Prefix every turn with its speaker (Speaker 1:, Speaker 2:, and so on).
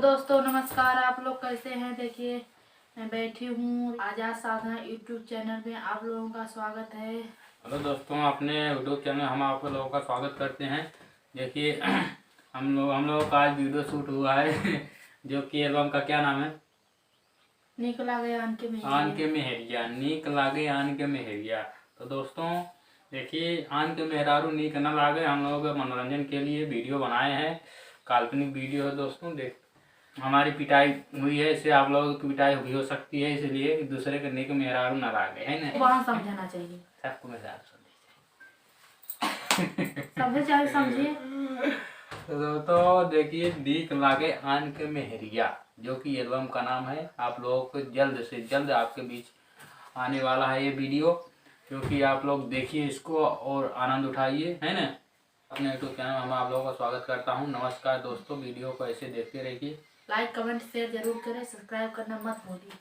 Speaker 1: दोस्तों नमस्कार, आप लोग कैसे हैं। देखिए मैं बैठी हूँ आजाद साधना यूट्यूब चैनल में, आप लोगों का स्वागत है।
Speaker 2: हेलो दोस्तों, अपने यूट्यूब चैनल हम आप लोगों का स्वागत करते हैं। देखिए हम लोगों का आज वीडियो शूट हुआ है जो कि एल्बम का क्या नाम है?
Speaker 1: नीक लागे आन के
Speaker 2: मेहरिया। नीक लागे आन के मेहरिया। तो दोस्तों देखिए, आन के मेहरारू नीक न लागे, हम लोग मनोरंजन के लिए वीडियो बनाए हैं। काल्पनिक वीडियो है दोस्तों। देख हमारी पिटाई हुई है, इससे आप लोगों की पिटाई भी हो सकती है, इसलिए एक दूसरे के नीक मेहरारू न लागे, है ना?
Speaker 1: वहाँ समझना चाहिए,
Speaker 2: सबको मेहरारू
Speaker 1: समझे चाहे समझिए।
Speaker 2: तो देखिए, नीक लागे आन के मेहरिया जो कि एल्बम का नाम है। आप लोगों को जल्द से जल्द आपके बीच आने वाला है ये वीडियो, क्योंकि आप लोग देखिए इसको और आनंद उठाइए, है ना। अपने यूट्यूब चैनल में हम आप लोगों का स्वागत करता हूँ। नमस्कार दोस्तों, वीडियो को ऐसे देखते रहिए।
Speaker 1: लाइक कमेंट शेयर जरूर करें, सब्सक्राइब करना मत भूलिए।